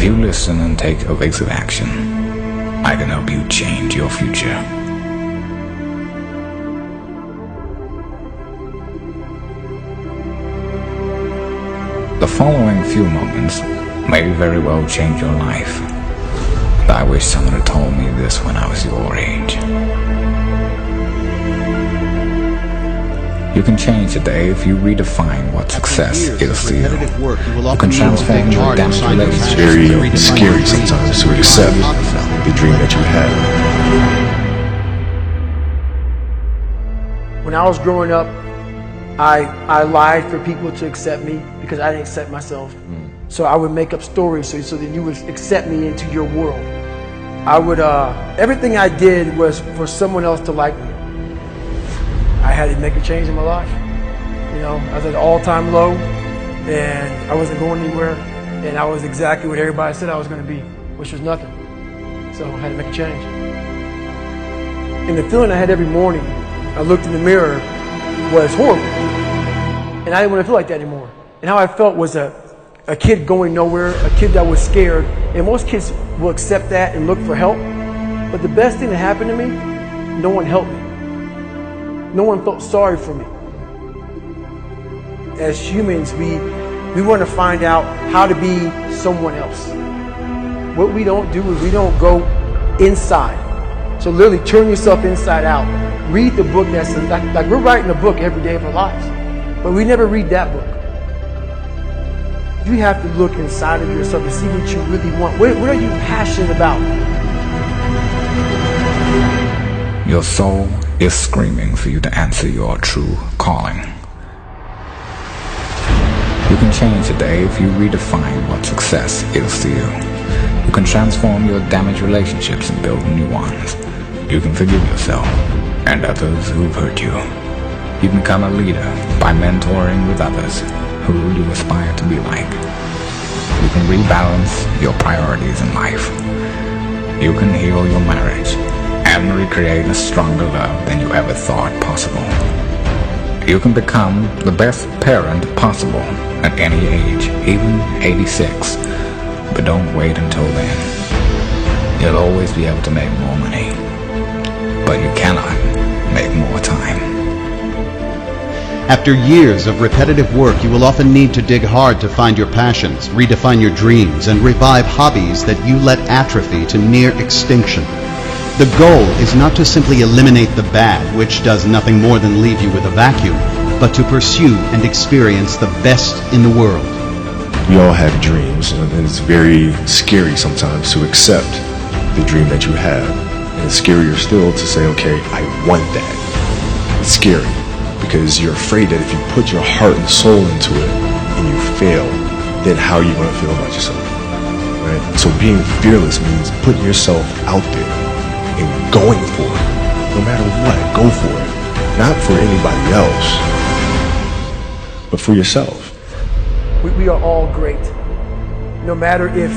If you listen and take evasive action, I can help you change your future. The following few moments may very well change your life. I wish someone had told me this when I was your age. You can change today if you redefine what success is to you. You can transform your damaged relationships. It's very scary sometimes to accept the dream that you have. When I was growing up, I lied for people to accept me because I didn't accept myself. So I would make up stories so that you would accept me into your world. I would, everything I did was for someone else to like me. I had to make a change in my life. You know, I was at an all-time low and I wasn't going anywhere and I was exactly what everybody said I was going to be, which was nothing. So I had to make a change. And the feeling I had every morning, I looked in the mirror, was horrible. And I didn't want to feel like that anymore. And how I felt was a kid going nowhere, a kid that was scared. And most kids will accept that and look for help. But the best thing that happened to me, no one helped me. No one felt sorry for me. As humans, we want to find out how to be someone else. What we don't do is we don't go inside. So literally turn yourself inside out. Read the book that says, like we're writing a book every day of our lives, but we never read that book. You have to look inside of yourself to see what you really want. What are you passionate about? Your soul is screaming for you to answer your true calling. You can change today if you redefine what success is to you. You can transform your damaged relationships and build new ones. You can forgive yourself and others who've hurt you. You can become a leader by mentoring with others who you aspire to be like. You can rebalance your priorities in life. You can heal your marriage and recreate a stronger love than you ever thought possible. You can become the best parent possible at any age, even 86. But don't wait until then. You'll always be able to make more money, but you cannot make more time. After years of repetitive work, you will often need to dig hard to find your passions, redefine your dreams, and revive hobbies that you let atrophy to near extinction. The goal is not to simply eliminate the bad, which does nothing more than leave you with a vacuum, but to pursue and experience the best in the world. We all have dreams, and it's very scary sometimes to accept the dream that you have. And it's scarier still to say, okay, I want that. It's scary because you're afraid that if you put your heart and soul into it and you fail, then how are you going to feel about yourself? Right? So being fearless means putting yourself out there and going for it. No matter what, go for it. Not for anybody else, but for yourself. We are all great. No matter if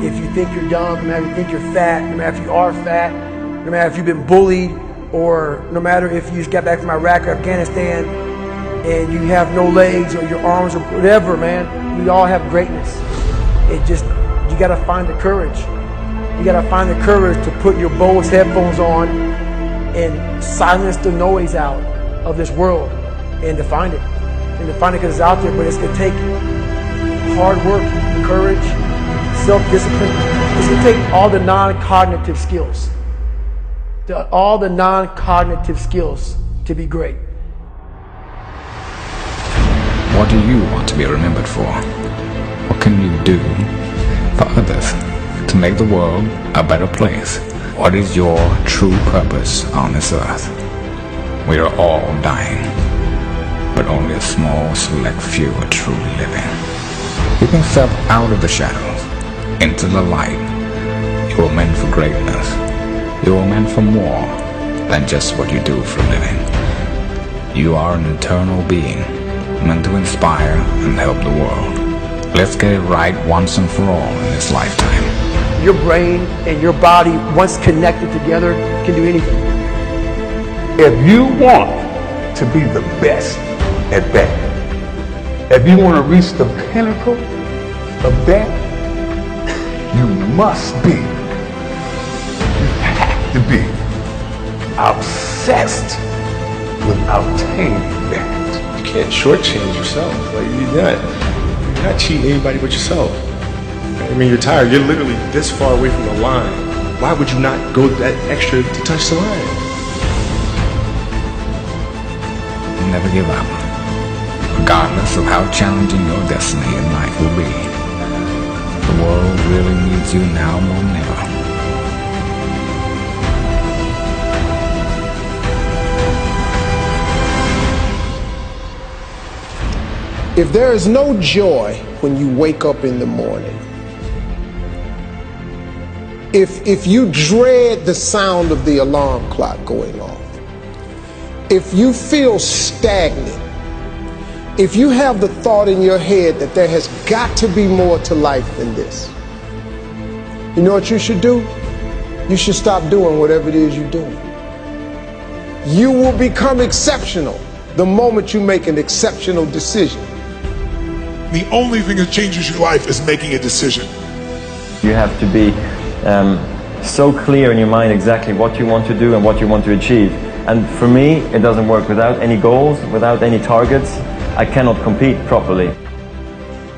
you think you're dumb, no matter if you think you're fat, no matter if you are fat, no matter if you've been bullied, or no matter if you just got back from Iraq or Afghanistan and you have no legs or your arms or whatever, man, we all have greatness. It just, you gotta find the courage. You gotta find the courage to put your Bose headphones on and silence the noise out of this world and to find it. And to find it because it's out there, but it's going to take hard work, courage, self-discipline. It's going to take all the non-cognitive skills. All the non-cognitive skills to be great. What do you want to be remembered for? What can you do for others to make the world a better place? What is your true purpose on this earth? We are all dying, but only a small select few are truly living. You can step out of the shadows into the light. You are meant for greatness. You are meant for more than just what you do for a living. You are an eternal being, meant to inspire and help the world. Let's get it right once and for all in this lifetime. Your brain and your body, once connected together, can do anything. If you want to be the best at that, if you want to reach the pinnacle of that, You must be, you have to be obsessed with obtaining that. You can't shortchange yourself. Like you're not cheating anybody but yourself. I mean, you're tired. You're literally this far away from the line. Why would you not go that extra to touch the line? Never give up, regardless of how challenging your destiny in life will be. The world really needs you now more than ever. If there is no joy when you wake up in the morning, if you dread the sound of the alarm clock going off, if you feel stagnant, if you have the thought in your head that there has got to be more to life than this, you know what you should do? You should stop doing whatever it is you're doing. You will become exceptional the moment you make an exceptional decision. The only thing that changes your life is making a decision. You have to be so clear in your mind exactly what you want to do and what you want to achieve. And for me, it doesn't work. Without any goals, without any targets, I cannot compete properly.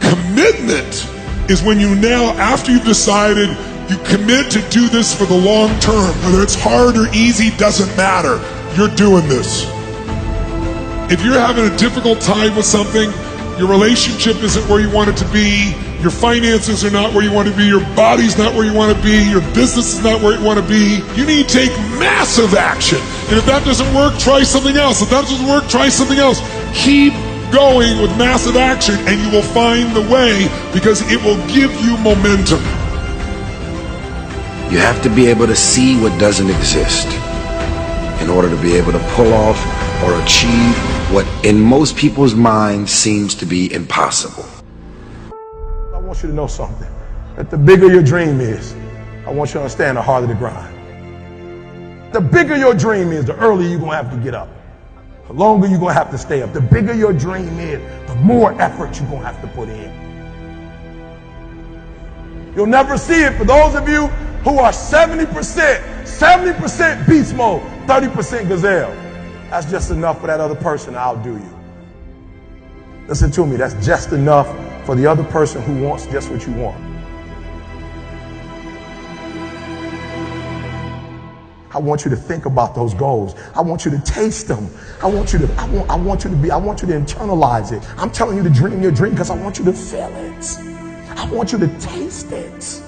Commitment is when you now, after you've decided, you commit to do this for the long term. Whether it's hard or easy, doesn't matter. You're doing this. If you're having a difficult time with something, your relationship isn't where you want it to be, your finances are not where you want to be, your body's not where you want to be, your business is not where you want to be, you need to take massive action. And if that doesn't work, try something else. If that doesn't work, try something else. Keep going with massive action and you will find the way, because it will give you momentum. You have to be able to see what doesn't exist in order to be able to pull off or achieve what in most people's minds seems to be impossible. I want you to know something, that the bigger your dream is, I want you to understand the harder the grind. The bigger your dream is, the earlier you're going to have to get up. The longer you're going to have to stay up. The bigger your dream is, the more effort you're going to have to put in. You'll never see it for those of you who are 70% beast mode, 30% gazelle. That's just enough for that other person to outdo you. Listen to me, that's just enough for the other person who wants just what you want. I want you to think about those goals. I want you to taste them. I want you to internalize it. I'm telling you to dream your dream because I want you to feel it. I want you to taste it.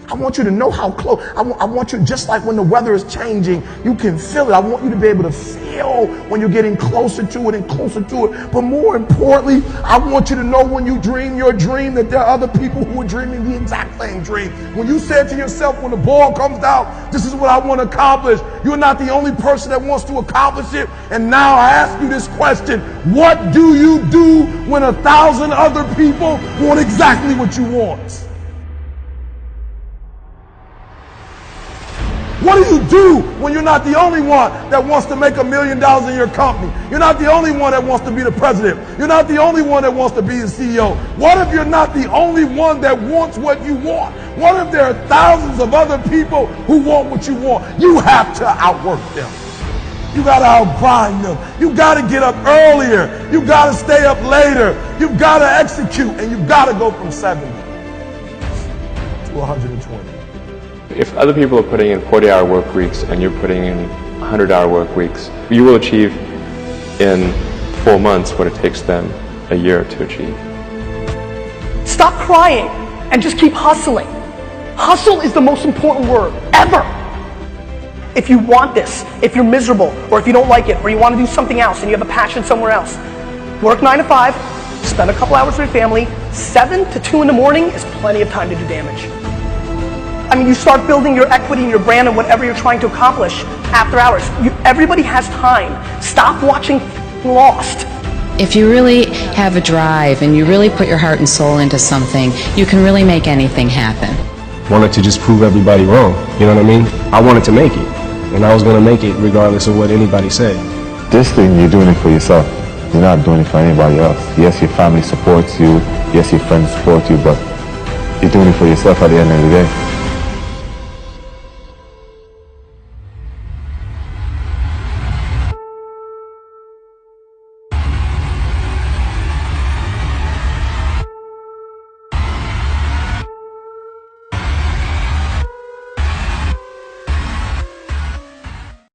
I want you to know how close. I want you, just like when the weather is changing, you can feel it. I want you to be able to feel when you're getting closer to it and closer to it. But more importantly, I want you to know when you dream your dream that there are other people who are dreaming the exact same dream. When you said to yourself, when the ball comes out, this is what I want to accomplish, you're not the only person that wants to accomplish it. And now I ask you this question: what do you do when 1,000 other people want exactly what you want? What do you do when you're not the only one that wants to make $1 million in your company? You're not the only one that wants to be the president. You're not the only one that wants to be the CEO. What if you're not the only one that wants what you want? What if there are thousands of other people who want what you want? You have to outwork them. You got to outgrind them. You got to get up earlier. You got to stay up later. You got to execute, and you got to go from 70 to 120. If other people are putting in 40-hour work weeks and you're putting in 100-hour work weeks, you will achieve in 4 months what it takes them a year to achieve. Stop crying and just keep hustling. Hustle is the most important word ever. If you want this, if you're miserable, or if you don't like it, or you want to do something else and you have a passion somewhere else, work 9 to 5, spend a couple hours with your family. 7 to 2 in the morning is plenty of time to do damage. I mean, you start building your equity and your brand and whatever you're trying to accomplish after hours. Everybody has time. Stop watching Lost. If you really have a drive and you really put your heart and soul into something, you can really make anything happen. Wanted to just prove everybody wrong, you know what I mean? I wanted to make it, and I was going to make it regardless of what anybody said. This thing, you're doing it for yourself. You're not doing it for anybody else. Yes, your family supports you. Yes, your friends support you, but you're doing it for yourself at the end of the day.